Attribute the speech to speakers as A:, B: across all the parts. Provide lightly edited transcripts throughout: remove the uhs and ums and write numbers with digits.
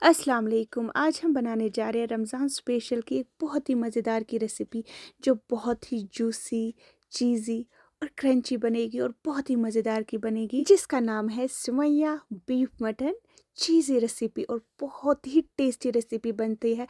A: अस्सलाम वालेकुम। आज हम बनाने जा रहे हैं रमज़ान स्पेशल की एक बहुत ही मज़ेदार की रेसिपी जो बहुत ही जूसी, चीज़ी और क्रंची बनेगी और बहुत ही मज़ेदार की बनेगी, जिसका नाम है सुमैया बीफ मटन चीज़ी रेसिपी और बहुत ही टेस्टी रेसिपी बनती है।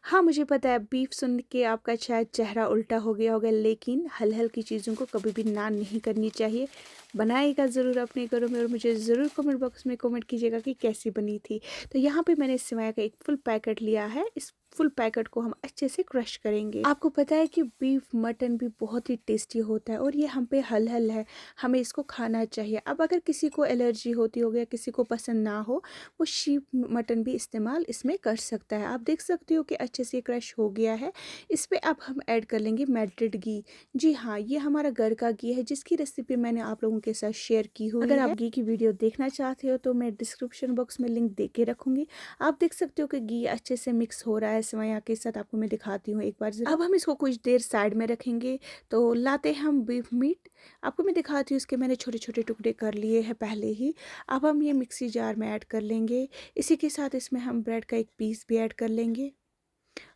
A: हाँ, मुझे पता है बीफ सुन के आपका शायद चेहरा उल्टा हो गया होगा, लेकिन हल की चीज़ों को कभी भी ना नहीं करनी चाहिए। बनाइएगा ज़रूर अपने घरों में और मुझे ज़रूर कमेंट बॉक्स में कमेंट कीजिएगा कि कैसी बनी थी। तो यहाँ पे मैंने सिवाया का एक फुल पैकेट लिया है। इस फुल पैकेट को हम अच्छे से क्रश करेंगे। आपको पता है कि बीफ मटन भी बहुत ही टेस्टी होता है और ये हम पे हल है, हमें इसको खाना चाहिए। अब अगर किसी को एलर्जी होती हो या किसी को पसंद ना हो, वो शीप मटन भी इस्तेमाल इसमें कर सकता है। आप देख सकते हो कि अच्छे से क्रश हो गया है। इस पर अब हम ऐड कर लेंगे मेल्टेड घी। जी हाँ, ये हमारा घर का घी है जिसकी रेसिपी मैंने आप लोगों के साथ शेयर की हुई है। अगर आप घी की वीडियो देखना चाहते हो तो मैं डिस्क्रिप्शन बॉक्स में लिंक दे के रखूंगी। आप देख सकते हो कि घी अच्छे से मिक्स हो रहा है सेवइयां के साथ। आपको मैं दिखाती हूँ एक बार जरा। अब हम इसको कुछ देर साइड में रखेंगे। तो लाते हैं हम बीफ मीट। आपको मैं दिखाती हूँ, इसके मैंने छोटे छोटे टुकड़े कर लिए हैं पहले ही। अब हम ये मिक्सी जार में ऐड कर लेंगे। इसी के साथ इसमें हम ब्रेड का एक पीस भी ऐड कर लेंगे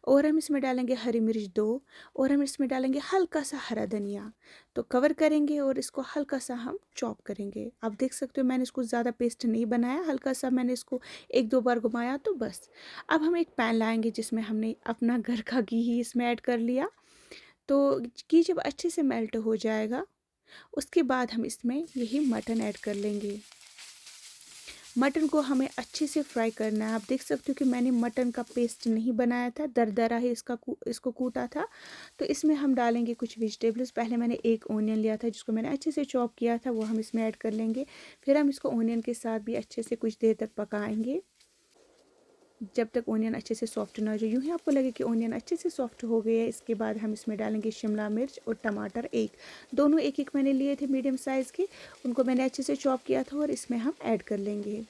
A: और हम इसमें डालेंगे हरी मिर्च 2 और हम इसमें डालेंगे हल्का सा हरा धनिया। तो कवर करेंगे और इसको हल्का सा हम चॉप करेंगे। आप देख सकते हो मैंने इसको ज़्यादा पेस्ट नहीं बनाया, हल्का सा मैंने इसको एक दो बार घुमाया तो बस। अब हम एक पैन लाएंगे जिसमें हमने अपना घर का घी ही इसमें ऐड कर लिया। तो घी जब अच्छे से मेल्ट हो जाएगा उसके बाद हम इसमें यही मटन ऐड कर लेंगे। मटन को हमें अच्छे से फ्राई करना है। आप देख सकते हो कि मैंने मटन का पेस्ट नहीं बनाया था, दरदरा ही इसको कूटा था। तो इसमें हम डालेंगे कुछ वेजिटेबल्स। पहले मैंने एक ओनियन लिया था जिसको मैंने अच्छे से चॉप किया था, वो हम इसमें ऐड कर लेंगे। फिर हम इसको ओनियन के साथ भी अच्छे से कुछ देर तक पकाएंगे जब तक ओनियन अच्छे से सॉफ्ट ना हो जाए। यूँ ही आपको लगे कि ओनियन अच्छे से सॉफ्ट हो गए है। इसके बाद हम इसमें डालेंगे शिमला मिर्च और टमाटर दोनों एक एक मैंने लिए थे मीडियम साइज़ के। उनको मैंने अच्छे से चॉप किया था और इसमें हम ऐड कर लेंगे।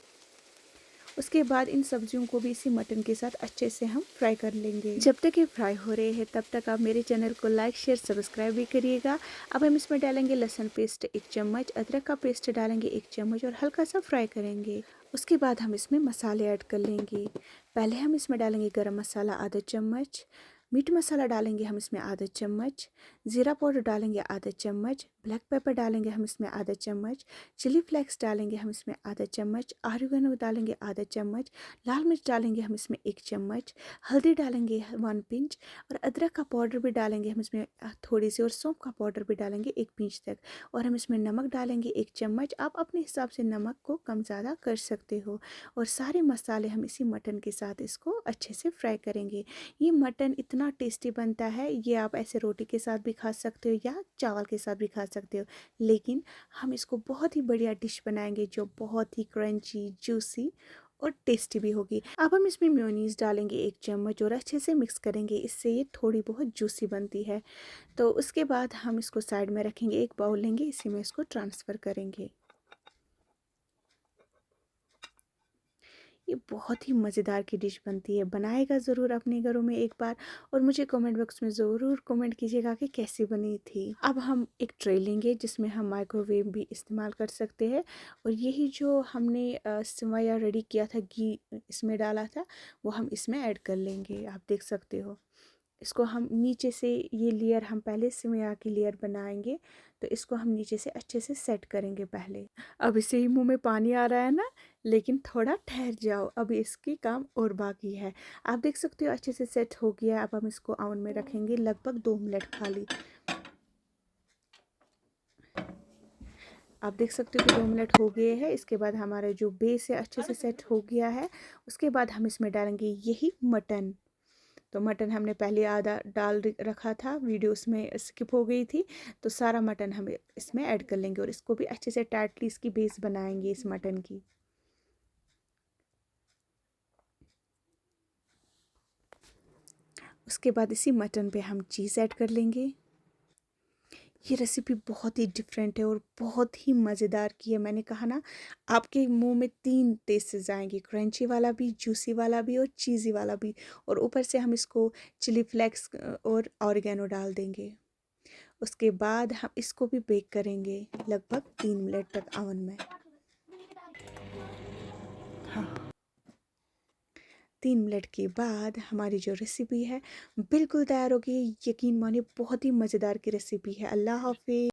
A: उसके बाद इन सब्जियों को भी इसी मटन के साथ अच्छे से हम फ्राई कर लेंगे। जब तक ये फ्राई हो रहे हैं तब तक आप मेरे चैनल को लाइक शेयर सब्सक्राइब भी करिएगा। अब हम इसमें डालेंगे लहसुन पेस्ट 1 चम्मच, अदरक का पेस्ट डालेंगे 1 चम्मच और हल्का सा फ्राई करेंगे। उसके बाद हम इसमें मसाले ऐड कर लेंगे। पहले हम इसमें डालेंगे गरम मसाला आधा चम्मच, मीट मसाला डालेंगे हम इसमें आधा चम्मच, ज़ीरा पाउडर डालेंगे आधा चम्मच, ब्लैक पेपर डालेंगे हम इसमें आधा चम्मच, चिली फ्लेक्स डालेंगे हम इसमें आधा चम्मच, ऑरिगेनो डालेंगे आधा चम्मच, लाल मिर्च डालेंगे हम इसमें 1 चम्मच, हल्दी डालेंगे 1 पिंच और अदरक का पाउडर भी डालेंगे हम इसमें थोड़ी सी और सौंफ का पाउडर भी डालेंगे 1 पिंच तक और हम इसमें नमक डालेंगे 1 चम्मच। आप अपने हिसाब से नमक को कम ज़्यादा कर सकते हो और सारे मसाले हम इसी मटन के साथ इसको अच्छे से फ्राई करेंगे। ये मटन इतना टेस्टी बनता है, ये आप ऐसे रोटी के साथ भी खा सकते हो या चावल के साथ भी खा सकते हो, लेकिन हम इसको बहुत ही बढ़िया डिश बनाएंगे जो बहुत ही क्रंची, जूसी और टेस्टी भी होगी। अब हम इसमें मेयोनीज डालेंगे 1 चम्मच और अच्छे से मिक्स करेंगे, इससे ये थोड़ी बहुत जूसी बनती है। तो उसके बाद हम इसको साइड में रखेंगे, एक बाउल लेंगे, इसी में इसको ट्रांसफ़र करेंगे। ये बहुत ही मज़ेदार की डिश बनती है, बनाएगा ज़रूर अपने घरों में एक बार और मुझे कमेंट बॉक्स में ज़रूर कमेंट कीजिएगा कि कैसी बनी थी। अब हम एक ट्रे लेंगे जिसमें हम माइक्रोवेव भी इस्तेमाल कर सकते हैं और यही जो हमने सेवइयां रेडी किया था, घी इसमें डाला था, वो हम इसमें ऐड कर लेंगे। आप देख सकते हो इसको हम नीचे से, ये लेयर हम पहले सेवइयां की लेयर बनाएंगे तो इसको हम नीचे से अच्छे से सेट करेंगे पहले। अब इसे ही मुंह में पानी आ रहा है ना, लेकिन थोड़ा ठहर जाओ, अभी इसकी काम और बाकी है। आप देख सकते हो अच्छे से सेट हो गया है। अब हम इसको ओवन में रखेंगे लगभग 2 मिनट खाली। आप देख सकते हो कि 2 मिनट हो गए हैं। इसके बाद हमारा जो बेस है अच्छे से सेट हो गया है। उसके बाद हम इसमें डालेंगे यही मटन। तो मटन हमने पहले आधा डाल रखा था, वीडियो उसमें स्किप हो गई थी। तो सारा मटन हम इसमें ऐड कर लेंगे और इसको भी अच्छे से टाइटली इसकी बेस बनाएंगे इस मटन की। उसके बाद इसी मटन पे हम चीज़ ऐड कर लेंगे। ये रेसिपी बहुत ही डिफरेंट है और बहुत ही मज़ेदार की है। मैंने कहा ना, आपके मुंह में 3 टेस्ट्स आएंगे, क्रंची वाला भी, जूसी वाला भी और चीज़ी वाला भी। और ऊपर से हम इसको चिली फ्लेक्स और ऑरिगेनो डाल देंगे। उसके बाद हम इसको भी बेक करेंगे लगभग 3 मिनट तक ओवन में। हाँ, 3 मिनट के बाद हमारी जो रेसिपी है बिल्कुल तैयार हो गई। यकीन मानिए बहुत ही मज़ेदार की रेसिपी है। अल्लाह हाफ़िज़।